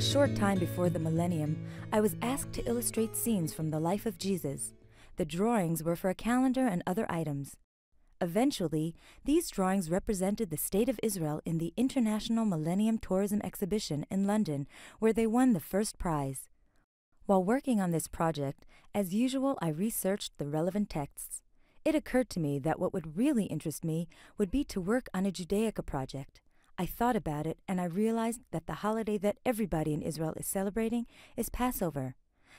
short time before the millennium, I was asked to illustrate scenes from the life of Jesus. The drawings were for a calendar and other items. Eventually, these drawings represented the state of Israel in the International Millennium Tourism Exhibition in London, where they won the first prize. While working on this project, as usual, I researched the relevant texts. It occurred to me that what would really interest me would be to work on a Judaica project. I thought about it, and I realized that the holiday that everybody in Israel is celebrating is Passover.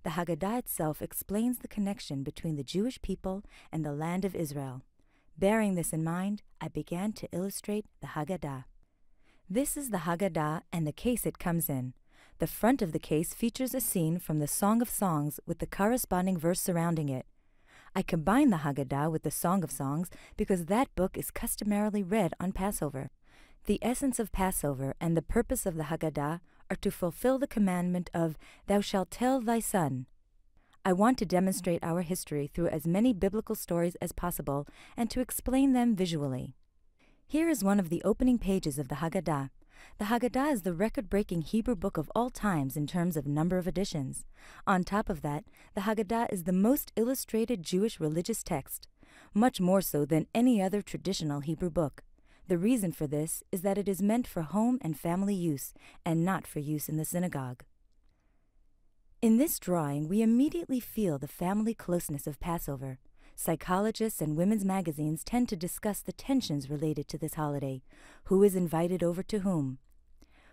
The Haggadah itself explains the connection between the Jewish people and the land of Israel. Bearing this in mind, I began to illustrate the Haggadah. This is the Haggadah and the case it comes in. The front of the case features a scene from the Song of Songs with the corresponding verse surrounding it. I combine the Haggadah with the Song of Songs because that book is customarily read on Passover. The essence of Passover and the purpose of the Haggadah are to fulfill the commandment of "Thou shalt tell thy son." I want to demonstrate our history through as many biblical stories as possible and to explain them visually. Here is one of the opening pages of the Haggadah. The Haggadah is the record-breaking Hebrew book of all times in terms of number of editions. On top of that, the Haggadah is the most illustrated Jewish religious text, much more so than any other traditional Hebrew book. The reason for this is that it is meant for home and family use and not for use in the synagogue. In this drawing, we immediately feel the family closeness of Passover. Psychologists and women's magazines tend to discuss the tensions related to this holiday. Who is invited over to whom?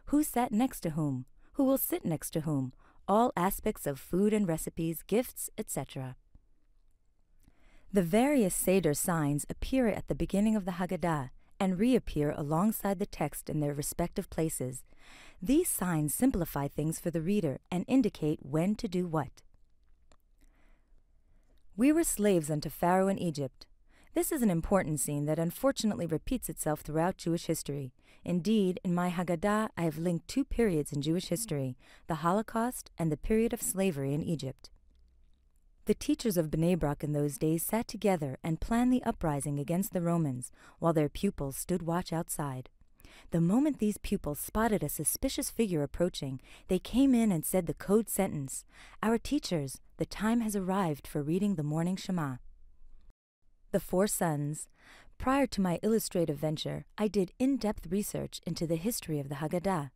Who sat next to whom? Who will sit next to whom? All aspects of food and recipes, gifts, etc. The various Seder signs appear at the beginning of the Haggadah and reappear alongside the text in their respective places. These signs simplify things for the reader and indicate when to do what. We were slaves unto Pharaoh in Egypt. This is an important scene that unfortunately repeats itself throughout Jewish history. Indeed, in my Haggadah, I have linked two periods in Jewish history, the Holocaust and the period of slavery in Egypt. The teachers of Bnei Brak in those days sat together and planned the uprising against the Romans, while their pupils stood watch outside. The moment these pupils spotted a suspicious figure approaching, they came in and said the code sentence, "Our teachers, the time has arrived for reading the morning Shema." The four sons. Prior to my illustrative venture, I did in-depth research into the history of the Haggadah.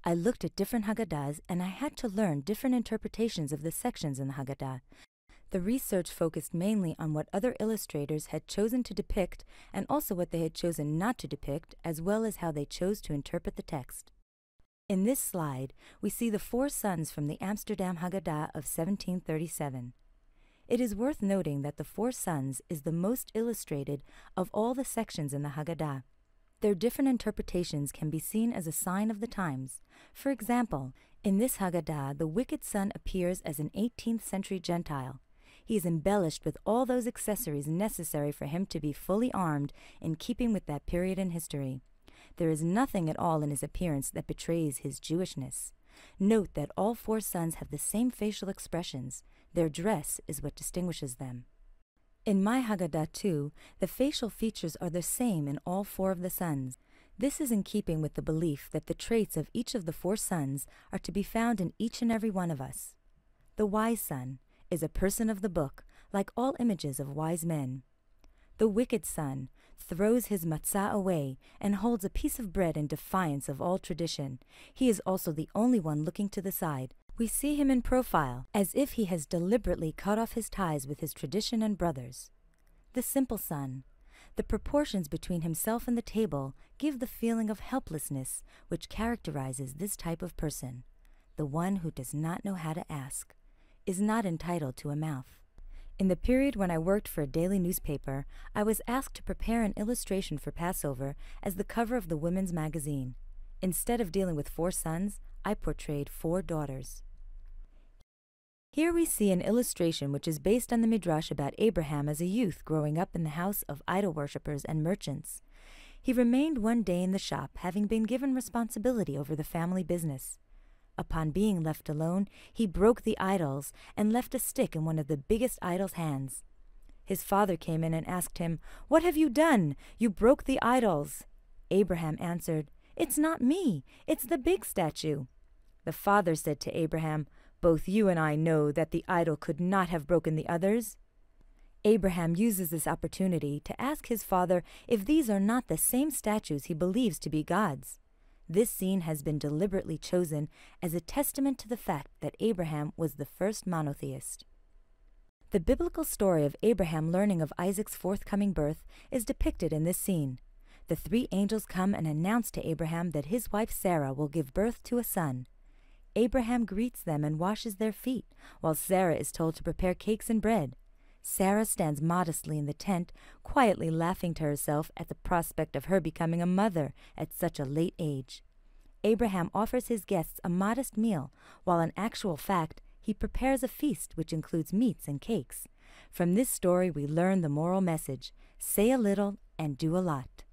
I looked at different Haggadahs and I had to learn different interpretations of the sections in the Haggadah. The research focused mainly on what other illustrators had chosen to depict and also what they had chosen not to depict, as well as how they chose to interpret the text. In this slide, we see the four sons from the Amsterdam Haggadah of 1737. It is worth noting that the four sons is the most illustrated of all the sections in the Haggadah. Their different interpretations can be seen as a sign of the times. For example, in this Haggadah, the wicked son appears as an 18th century Gentile. He is embellished with all those accessories necessary for him to be fully armed in keeping with that period in history. There is nothing at all in his appearance that betrays his Jewishness. Note that all four sons have the same facial expressions. Their dress is what distinguishes them. In my Haggadah, too, the facial features are the same in all four of the sons. This is in keeping with the belief that the traits of each of the four sons are to be found in each and every one of us. The wise son is a person of the book, like all images of wise men. The wicked son throws his matzah away and holds a piece of bread in defiance of all tradition. He is also the only one looking to the side. We see him in profile, as if he has deliberately cut off his ties with his tradition and brothers. The simple son. The proportions between himself and the table give the feeling of helplessness which characterizes this type of person. The one who does not know how to ask is not entitled to a mouth. In the period when I worked for a daily newspaper, I was asked to prepare an illustration for Passover as the cover of the women's magazine. Instead of dealing with four sons, I portrayed four daughters. Here we see an illustration which is based on the Midrash about Abraham as a youth growing up in the house of idol worshippers and merchants. He remained one day in the shop, having been given responsibility over the family business. Upon being left alone, he broke the idols and left a stick in one of the biggest idol's hands. His father came in and asked him, "What have you done? You broke the idols." Abraham answered, "It's not me, it's the big statue." The father said to Abraham, "Both you and I know that the idol could not have broken the others." Abraham uses this opportunity to ask his father if these are not the same statues he believes to be gods. This scene has been deliberately chosen as a testament to the fact that Abraham was the first monotheist. The biblical story of Abraham learning of Isaac's forthcoming birth is depicted in this scene. The three angels come and announce to Abraham that his wife Sarah will give birth to a son. Abraham greets them and washes their feet, while Sarah is told to prepare cakes and bread. Sarah stands modestly in the tent, quietly laughing to herself at the prospect of her becoming a mother at such a late age. Abraham offers his guests a modest meal, while in actual fact, he prepares a feast which includes meats and cakes. From this story we learn the moral message: say a little and do a lot.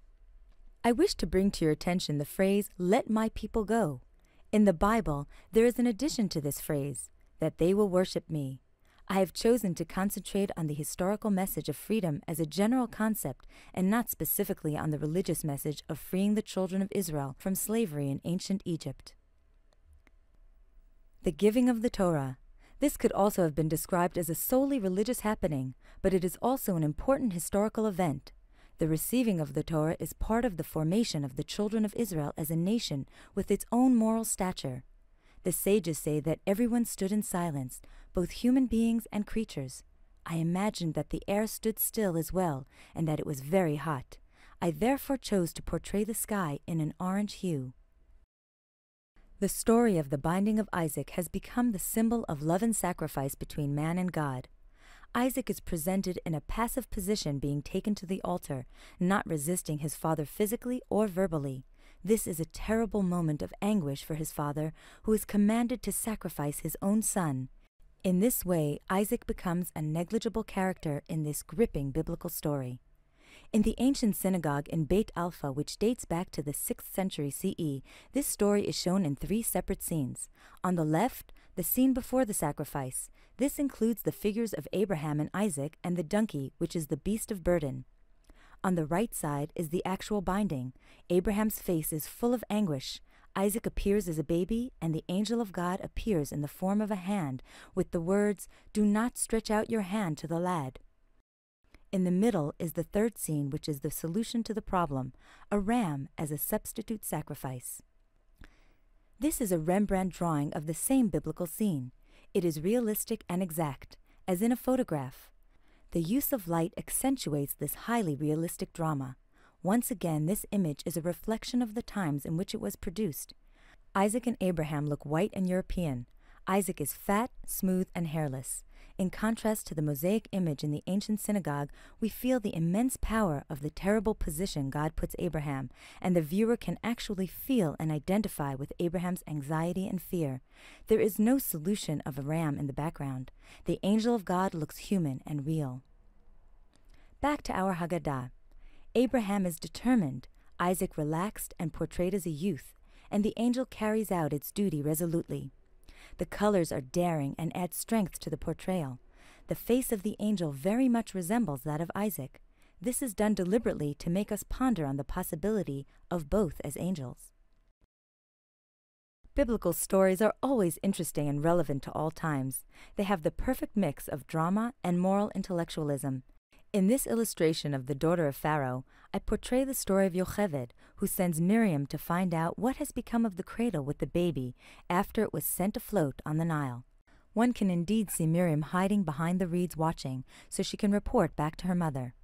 I wish to bring to your attention the phrase, "let my people go." In the Bible, there is an addition to this phrase, "that they will worship me." I have chosen to concentrate on the historical message of freedom as a general concept and not specifically on the religious message of freeing the children of Israel from slavery in ancient Egypt. The giving of the Torah. This could also have been described as a solely religious happening, but it is also an important historical event. The receiving of the Torah is part of the formation of the children of Israel as a nation with its own moral stature. The sages say that everyone stood in silence, both human beings and creatures. I imagined that the air stood still as well, and that it was very hot. I therefore chose to portray the sky in an orange hue. The story of the binding of Isaac has become the symbol of love and sacrifice between man and God. Isaac is presented in a passive position, being taken to the altar, not resisting his father physically or verbally. This is a terrible moment of anguish for his father, who is commanded to sacrifice his own son. In this way, Isaac becomes a negligible character in this gripping biblical story. In the ancient synagogue in Beit Alpha, which dates back to the 6th century CE, this story is shown in 3 separate scenes. On the left, the scene before the sacrifice. This includes the figures of Abraham and Isaac and the donkey, which is the beast of burden. On the right side is the actual binding. Abraham's face is full of anguish. Isaac appears as a baby, and the angel of God appears in the form of a hand, with the words, "Do not stretch out your hand to the lad." In the middle is the third scene, which is the solution to the problem, a ram as a substitute sacrifice. This is a Rembrandt drawing of the same biblical scene. It is realistic and exact, as in a photograph. The use of light accentuates this highly realistic drama. Once again, this image is a reflection of the times in which it was produced. Isaac and Abraham look white and European. Isaac is fat, smooth, and hairless. In contrast to the Mosaic image in the ancient synagogue, we feel the immense power of the terrible position God puts Abraham, and the viewer can actually feel and identify with Abraham's anxiety and fear. There is no solution of a ram in the background. The angel of God looks human and real. Back to our Haggadah. Abraham is determined, Isaac relaxed and portrayed as a youth, and the angel carries out its duty resolutely. The colors are daring and add strength to the portrayal. The face of the angel very much resembles that of Isaac. This is done deliberately to make us ponder on the possibility of both as angels. Biblical stories are always interesting and relevant to all times. They have the perfect mix of drama and moral intellectualism. In this illustration of the daughter of Pharaoh, I portray the story of Yocheved, who sends Miriam to find out what has become of the cradle with the baby after it was sent afloat on the Nile. One can indeed see Miriam hiding behind the reeds watching, so she can report back to her mother.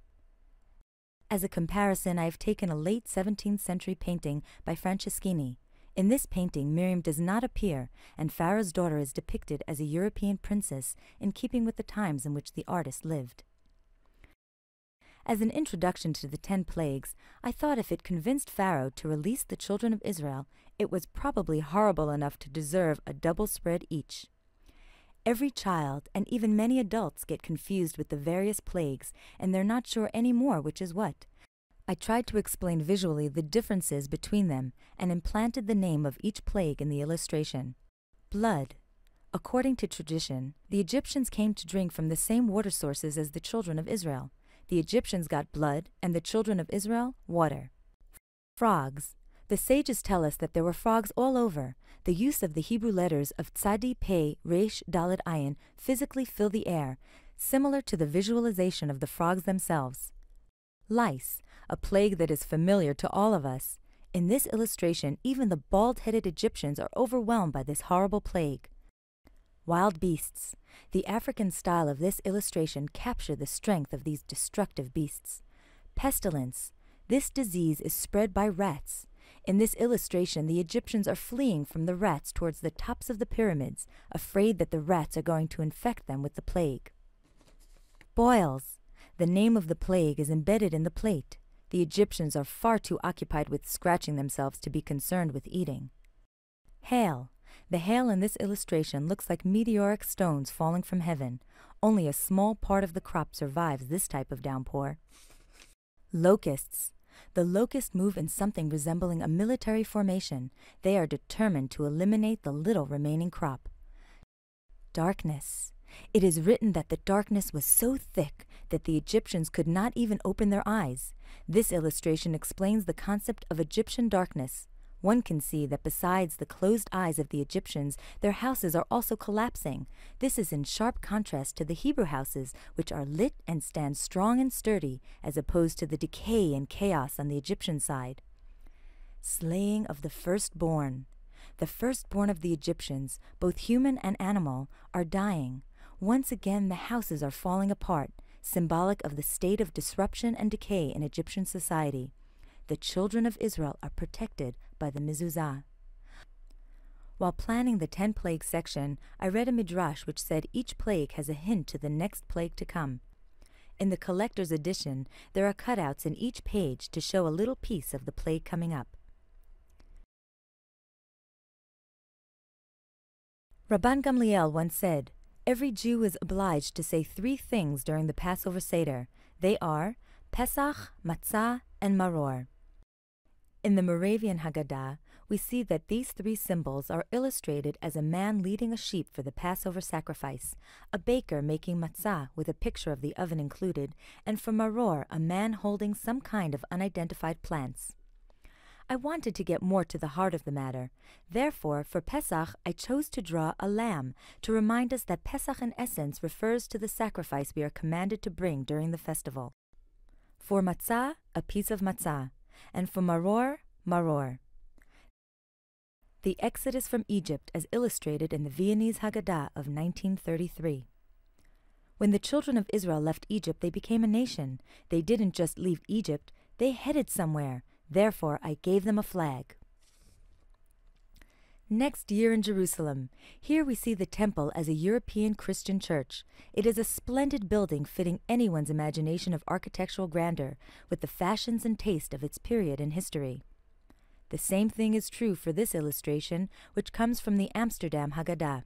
As a comparison, I have taken a late 17th century painting by Franceschini. In this painting, Miriam does not appear, and Pharaoh's daughter is depicted as a European princess, in keeping with the times in which the artist lived. As an introduction to the 10 plagues, I thought if it convinced Pharaoh to release the children of Israel, it was probably horrible enough to deserve a double spread each. Every child, and even many adults, get confused with the various plagues, and they're not sure anymore which is what. I tried to explain visually the differences between them, and implanted the name of each plague in the illustration. Blood. According to tradition, the Egyptians came to drink from the same water sources as the children of Israel. The Egyptians got blood, and the children of Israel, water. Frogs. The sages tell us that there were frogs all over. The use of the Hebrew letters of Tzadi, Pei, Resh, Dalet, Ayin physically fill the air, similar to the visualization of the frogs themselves. Lice, a plague that is familiar to all of us. In this illustration, even the bald-headed Egyptians are overwhelmed by this horrible plague. Wild beasts. The African style of this illustration captures the strength of these destructive beasts. Pestilence. This disease is spread by rats. In this illustration, the Egyptians are fleeing from the rats towards the tops of the pyramids, afraid that the rats are going to infect them with the plague. Boils. The name of the plague is embedded in the plate. The Egyptians are far too occupied with scratching themselves to be concerned with eating. Hail. The hail in this illustration looks like meteoric stones falling from heaven. Only a small part of the crop survives this type of downpour. Locusts. The locusts move in something resembling a military formation. They are determined to eliminate the little remaining crop. Darkness. It is written that the darkness was so thick that the Egyptians could not even open their eyes. This illustration explains the concept of Egyptian darkness. One can see that besides the closed eyes of the Egyptians, their houses are also collapsing. This is in sharp contrast to the Hebrew houses, which are lit and stand strong and sturdy, as opposed to the decay and chaos on the Egyptian side. Slaying of the firstborn. The firstborn of the Egyptians, both human and animal, are dying. Once again, the houses are falling apart, symbolic of the state of disruption and decay in Egyptian society. The children of Israel are protected by the mezuzah. While planning the 10 plagues section, I read a midrash which said each plague has a hint to the next plague to come. In the collector's edition, there are cutouts in each page to show a little piece of the plague coming up. Rabban Gamliel once said, "Every Jew is obliged to say 3 things during the Passover Seder. They are Pesach, Matzah, and Maror." In the Moravian Haggadah, we see that these 3 symbols are illustrated as a man leading a sheep for the Passover sacrifice, a baker making matzah with a picture of the oven included, and for Maror, a man holding some kind of unidentified plants. I wanted to get more to the heart of the matter. Therefore, for Pesach, I chose to draw a lamb to remind us that Pesach in essence refers to the sacrifice we are commanded to bring during the festival. For matzah, a piece of matzah, and for maror, maror. The Exodus from Egypt as illustrated in the Viennese Haggadah of 1933. When the children of Israel left Egypt, they became a nation. They didn't just leave Egypt, they headed somewhere. Therefore, I gave them a flag. Next year in Jerusalem. Here we see the temple as a European Christian church. It is a splendid building fitting anyone's imagination of architectural grandeur, with the fashions and taste of its period in history. The same thing is true for this illustration, which comes from the Amsterdam Haggadah.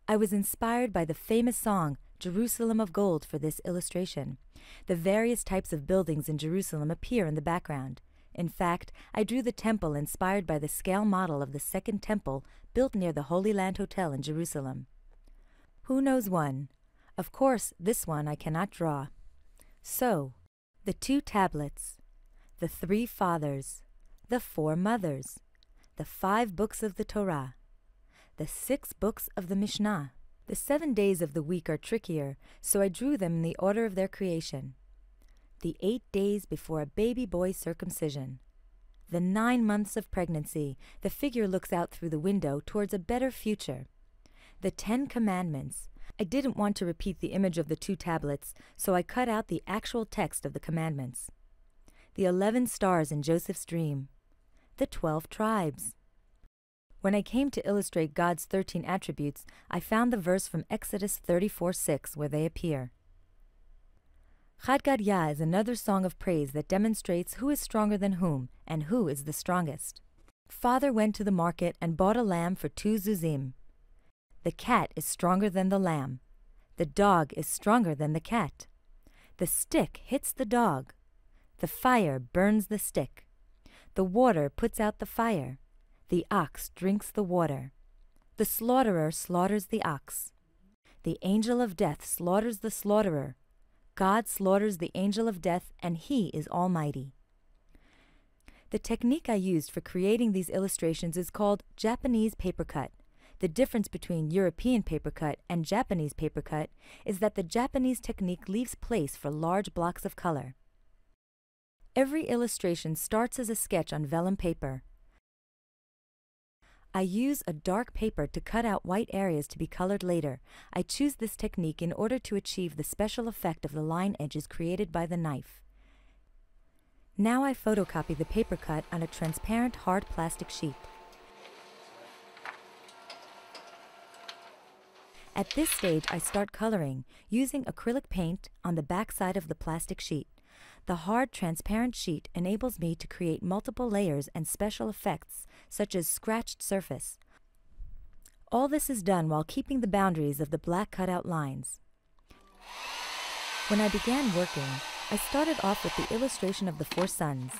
I was inspired by the famous song, Jerusalem of Gold, for this illustration. The various types of buildings in Jerusalem appear in the background. In fact, I drew the temple inspired by the scale model of the Second Temple built near the Holy Land Hotel in Jerusalem. Who knows one? Of course, this one I cannot draw. So, the 2 tablets, the 3 fathers, the 4 mothers, the 5 books of the Torah, the 6 books of the Mishnah. The 7 days of the week are trickier, so I drew them in the order of their creation. The 8 days before a baby boy's circumcision. The 9 months of pregnancy, the figure looks out through the window towards a better future. The 10 commandments. I didn't want to repeat the image of the 2 tablets, so I cut out the actual text of the commandments. The 11 stars in Joseph's dream. The 12 tribes. When I came to illustrate God's 13 attributes, I found the verse from Exodus 34:6 where they appear. Chad Gadya is another song of praise that demonstrates who is stronger than whom and who is the strongest. Father went to the market and bought a lamb for 2 zuzim. The cat is stronger than the lamb. The dog is stronger than the cat. The stick hits the dog. The fire burns the stick. The water puts out the fire. The ox drinks the water. The slaughterer slaughters the ox. The angel of death slaughters the slaughterer. God slaughters the angel of death, and he is almighty. The technique I used for creating these illustrations is called Japanese paper cut. The difference between European paper cut and Japanese paper cut is that the Japanese technique leaves place for large blocks of color. Every illustration starts as a sketch on vellum paper. I use a dark paper to cut out white areas to be colored later. I choose this technique in order to achieve the special effect of the line edges created by the knife. Now I photocopy the paper cut on a transparent hard plastic sheet. At this stage, I start coloring using acrylic paint on the back side of the plastic sheet. The hard, transparent sheet enables me to create multiple layers and special effects, such as scratched surface. All this is done while keeping the boundaries of the black cutout lines. When I began working, I started off with the illustration of the 4 sons.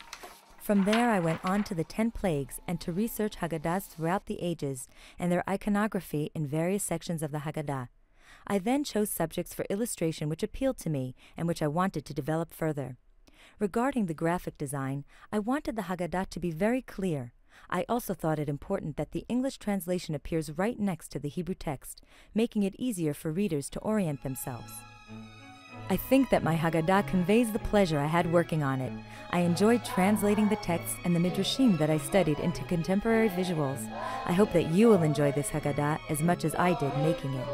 From there, I went on to the 10 plagues and to research Haggadahs throughout the ages and their iconography in various sections of the Haggadah. I then chose subjects for illustration which appealed to me and which I wanted to develop further. Regarding the graphic design, I wanted the Haggadah to be very clear. I also thought it important that the English translation appears right next to the Hebrew text, making it easier for readers to orient themselves. I think that my Haggadah conveys the pleasure I had working on it. I enjoyed translating the texts and the midrashim that I studied into contemporary visuals. I hope that you will enjoy this Haggadah as much as I did making it.